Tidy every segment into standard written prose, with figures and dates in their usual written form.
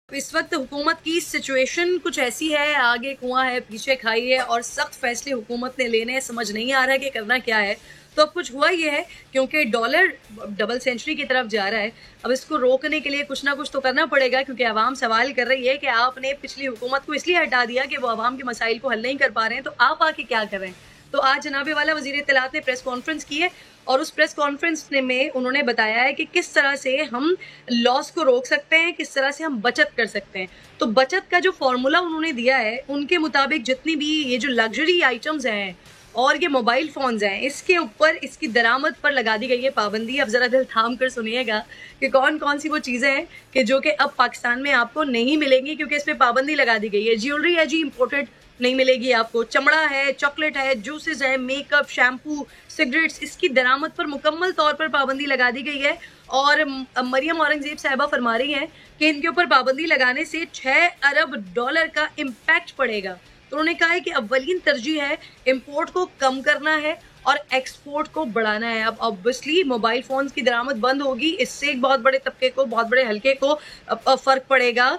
इस वक्त हुकूमत की सिचुएशन कुछ ऐसी है, आगे कुआं है पीछे खाई है और सख्त फैसले हुकूमत ने लेने, समझ नहीं आ रहा है कि करना क्या है। तो अब कुछ हुआ ये है, क्योंकि डॉलर डबल सेंचुरी की तरफ जा रहा है। अब इसको रोकने के लिए कुछ ना कुछ तो करना पड़ेगा, क्योंकि आवाम सवाल कर रही है कि आपने पिछली हुकूमत को इसलिए हटा दिया कि वो आवाम के मसाइल को हल नहीं कर पा रहे हैं, तो आप आके क्या कर रहे हैं। तो आज जनाबे वाला वजीर इत्तलात ने प्रेस कॉन्फ्रेंस की है और उस प्रेस कॉन्फ्रेंस में उन्होंने बताया है कि किस तरह से हम लॉस को रोक सकते हैं, किस तरह से हम बचत कर सकते हैं। तो बचत का जो फॉर्मूला उन्होंने दिया है, उनके मुताबिक जितनी भी ये जो लग्जरी आइटम्स हैं और ये मोबाइल फोन्स हैं, इसके ऊपर इसकी दरामद पर लगा दी गई है पाबंदी। अब जरा दिल थाम कर सुनिएगा कि कौन कौन सी वो चीजें हैं कि जो कि अब पाकिस्तान में आपको नहीं मिलेंगी, क्योंकि इस पे पाबंदी लगा दी गई है। ज्वेलरी है जी, इंपोर्टेड नहीं मिलेगी आपको। चमड़ा है, चॉकलेट है, जूसेस है, मेकअप, शैम्पू, सिगरेट्स, इसकी दरामद पर मुकम्मल तौर पर पाबंदी लगा दी गई है। और मरियम औरंगजेब साहिबा फरमा रही हैं कि इनके ऊपर पाबंदी लगाने से 6 अरब डॉलर का इम्पैक्ट पड़ेगा। तो उन्होंने कहा है कि अव्वलीन तरजीह है इम्पोर्ट को कम करना है और एक्सपोर्ट को बढ़ाना है। अब ऑब्वियसली मोबाइल फोन्स की दरामद बंद होगी, इससे एक बहुत बड़े तबके को, बहुत बड़े हल्के को फर्क पड़ेगा।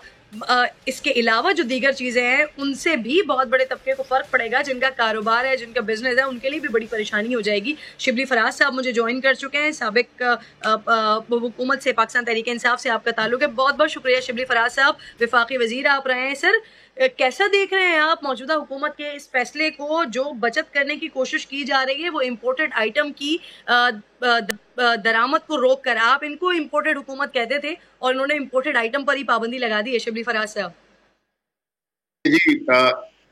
इसके अलावा जो दीगर चीजें हैं उनसे भी बहुत बड़े तबके को फर्क पड़ेगा। जिनका कारोबार है, जिनका बिजनेस है, उनके लिए भी बड़ी परेशानी हो जाएगी। शिबली फराज साहब मुझे ज्वाइन कर चुके हैं, साबिक हुकूमत से, पाकिस्तान तहरीक इंसाफ से आपका ताल्लुक है। बहुत बहुत शुक्रिया शिबली फराज साहब, विफाकी वजीर आप रहे हैं। सर, कैसा देख रहे हैं आप मौजूदा हुकूमत के इस फैसले को, जो बचत करने की कोशिश की जा रही है वो इम्पोर्टेड आइटम की दरामद को रोक कर। आप इनको इम्पोर्टेड हुकूमत कहते थे और इन्होंने इम्पोर्टेड आइटम पर ही पाबंदी लगा दी है। शिबली फराज साहब जी,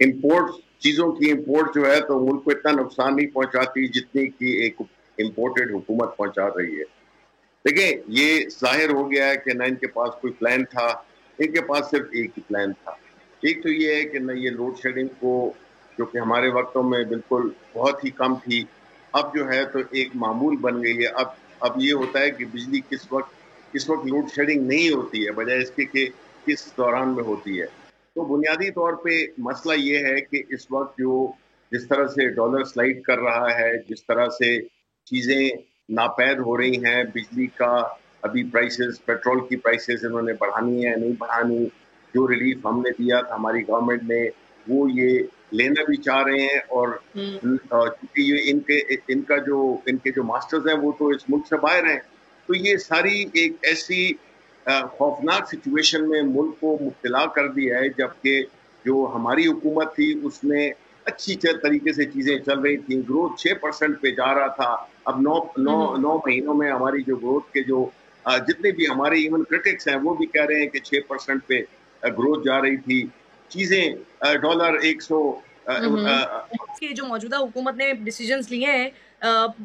इंपोर्ट चीजों की इंपोर्ट जो है तो मुल्क को इतना नुकसान नहीं पहुंचाती जितनी की एक इंपोर्टेड हुकूमत पहुंचा रही है। देखिए, ये जाहिर हो गया है कि ना इनके पास कोई प्लान था, इनके पास सिर्फ एक ही प्लान था। एक तो ये है कि न ये लोड शेडिंग को, जो कि हमारे वक्तों में बिल्कुल बहुत ही कम थी, अब जो है तो एक मामूल बन गई है। अब ये होता है कि बिजली किस वक्त लोड शेडिंग नहीं होती है, बजाय इसके कि किस दौरान में होती है। तो बुनियादी तौर पे मसला ये है कि इस वक्त जिस तरह से डॉलर स्लाइड कर रहा है, जिस तरह से चीजें नापैद हो रही हैं, बिजली का अभी प्राइसेस, पेट्रोल की प्राइसेस इन्होंने बढ़ानी है नहीं बढ़ानी, जो रिलीफ हमने दिया था हमारी गवर्नमेंट ने, वो ये लेना भी चाह रहे हैं। और क्योंकि ये इनके जो मास्टर्स हैं वो तो इस मुल्क से बाहर हैं, तो ये सारी एक ऐसी खौफनाक सिचुएशन में मुल्क को मुब्तला कर दिया है। जबकि जो हमारी हुकूमत थी उसमें अच्छी तरीके से चीजें चल रही थी, ग्रोथ 6% पे जा रहा था। अब नौ महीनों में हमारी जो ग्रोथ के जो जितने भी हमारे इवन क्रिटिक्स हैं वो भी कह रहे हैं कि 6% पे ग्रोथ जा रही थी। चीजें डॉलर 100 कि जो मौजूदा हुकूमत ने डिसीजंस लिए हैं,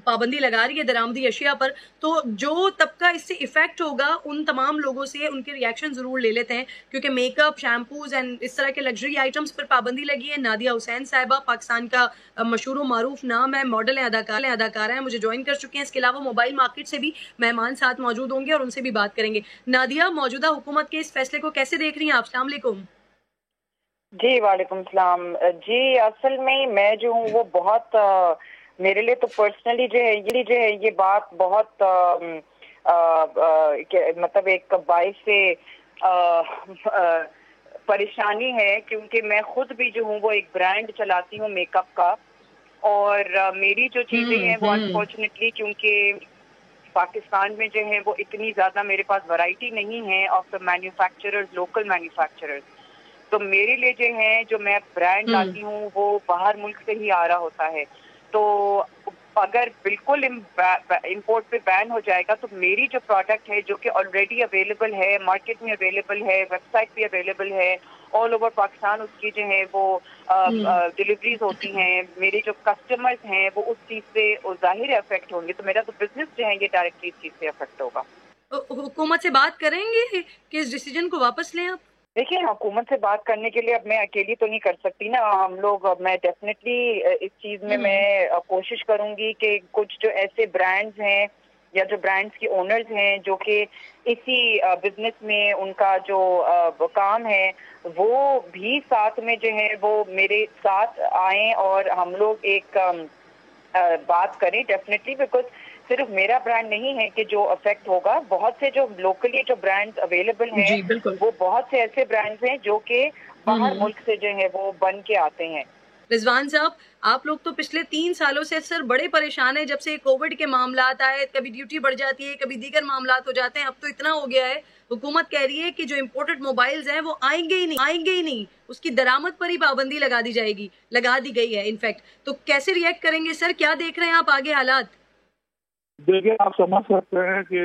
पाबंदी लगा रही है दरामदी अशिया पर, तो जो तबका इससे इफेक्ट होगा उन तमाम लोगों से उनके रिएक्शन जरूर ले लेते हैं, क्योंकि मेकअप, शैम्पूज एंड इस तरह के लग्जरी आइटम्स पर पाबंदी लगी है। नादिया हुसैन साहिबा पाकिस्तान का मशहूर मारूफ नाम है, मॉडल है, अदाकारा है, मुझे ज्वाइन कर चुके हैं। इसके अलावा मोबाइल मार्केट से भी मेहमान साथ मौजूद होंगे और उनसे भी बात करेंगे। नादिया, मौजूदा हुकूमत के इस फैसले को कैसे देख रही हैं आप? अस्सलाम वालेकुम। जी वालेकुम सलाम। जी, असल में मैं जो हूँ वो बहुत मेरे लिए तो पर्सनली जो है ये बात बहुत मतलब एक बाइस से परेशानी है, क्योंकि मैं खुद भी जो हूँ वो एक ब्रांड चलाती हूँ मेकअप का। और मेरी जो चीजें हैं वो अनफॉर्चुनेटली, क्योंकि पाकिस्तान में जो है वो इतनी ज्यादा मेरे पास वैरायटी नहीं है of the manufacturers, local manufacturers. तो मेरे लिए जो है, जो मैं ब्रांड लाती हूँ वो बाहर मुल्क से ही आ रहा होता है। तो अगर बिल्कुल इंपोर्ट पे बैन हो जाएगा तो मेरी जो प्रोडक्ट है, जो कि ऑलरेडी अवेलेबल है, मार्केट में अवेलेबल है, वेबसाइट पे अवेलेबल है, ऑल ओवर पाकिस्तान उसकी जो है वो डिलीवरीज होती हैं, मेरे जो कस्टमर्स हैं वो उस चीज से जाहिर अफेक्ट होंगे। तो मेरा तो बिजनेस जो है ये डायरेक्टली इस चीज से अफेक्ट होगा। हुकूमत से बात करेंगे कि इस डिसीजन को वापस लें आप? देखिए, हुकूमत से बात करने के लिए अब मैं अकेली तो नहीं कर सकती ना, हम लोग। मैं डेफिनेटली इस चीज में मैं कोशिश करूंगी कि कुछ जो ऐसे ब्रांड्स हैं या जो ब्रांड्स के ओनर्स हैं जो कि इसी बिजनेस में उनका जो काम है, वो भी साथ में जो है वो मेरे साथ आए और हम लोग एक बात करें डेफिनेटली। बिकॉज सिर्फ मेरा ब्रांड नहीं है कि जो अफेक्ट होगा, बहुत से जो लोकली जो ब्रांड्स अवेलेबल हैं वो बहुत से ऐसे ब्रांड्स हैं जो कि बाहर मुल्क से जो है वो बन के आते हैं। रिजवान साहब, आप लोग तो पिछले 3 सालों से सर बड़े परेशान हैं, जब से कोविड के मामलात आए, कभी ड्यूटी बढ़ जाती है, कभी दीगर मामलात हो जाते हैं। अब तो इतना हो गया है, हुकूमत कह रही है कि जो इम्पोर्टेड मोबाइल्स हैं वो आएंगे ही नहीं, उसकी दरामद पर ही पाबंदी लगा दी गई है इनफैक्ट। तो कैसे रिएक्ट करेंगे सर, क्या देख रहे हैं आप आगे हालात? देखिए, आप समझ सकते हैं कि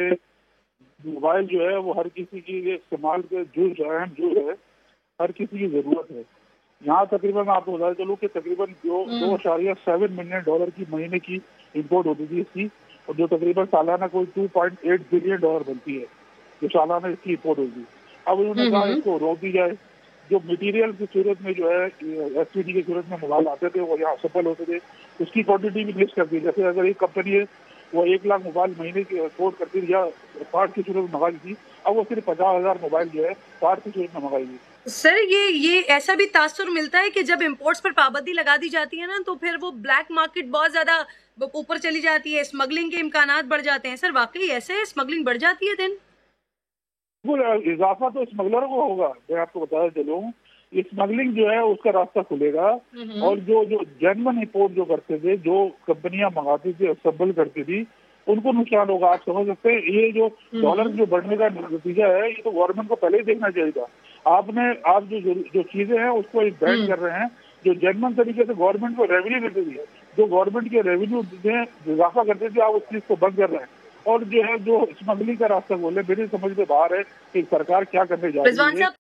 मोबाइल जो है वो हर किसी की इस्तेमाल के जो है हर किसी की जरूरत है। यहाँ तकरीबन आपको बता चलूँ कि तकरीबन 2.7 मिलियन डॉलर की महीने की इंपोर्ट होती थी इसकी, और जो तकरीबन सालाना कोई 2.8 बिलियन डॉलर बनती है जो सालाना इसकी इंपोर्ट होगी। अब उन्होंने कहा इसको रोक दी जाए। जो मटेरियल की सूरत में जो है एसपीडी की सूरत में मोबाइल आते थे वो यहाँ सफल होते थे, उसकी क्वांटिटी भी लिस्ट कर दी। जैसे अगर एक कंपनी है वो 1 लाख मोबाइल महीने की एक्सपोर्ट करती थी या पार्ट की सूरत में मंगाई थी, अब वो सिर्फ 50,000 मोबाइल जो है पार्ट की सूरत में मंगाएगी। सर ये ऐसा भी तासुर मिलता है कि जब इंपोर्ट्स पर पाबंदी लगा दी जाती है ना, तो फिर वो ब्लैक मार्केट बहुत ज्यादा ऊपर चली जाती है, स्मगलिंग के इम्कानात बढ़ जाते हैं। सर वाकई ऐसे है, स्मगलिंग बढ़ जाती है दिन? इजाफा तो स्मगलरों को होगा, मैं आपको बताया चलूँ। स्मगलिंग जो है उसका रास्ता खुलेगा, और जो जेन्युइन इंपोर्ट जो करते थे, जो कंपनियां मंगाती थी, असेंबल करती थी, उनको नुकसान होगा। आप समझ सकते हैं ये जो डॉलर जो बढ़ने का नतीजा है, ये तो गवर्नमेंट को पहले ही देखना चाहिए था। आप जो चीजें हैं उसको एक बैन कर रहे हैं जो जेन्युइन तरीके से गवर्नमेंट को रेवेन्यू देती थी, जो गवर्नमेंट के रेवेन्यू में इजाफा करते थे, आप उस चीज को बंद कर रहे हैं। और जो स्मगलिंग का रास्ता बोले, मेरी समझ में बाहर है कि सरकार क्या करने जा रही है।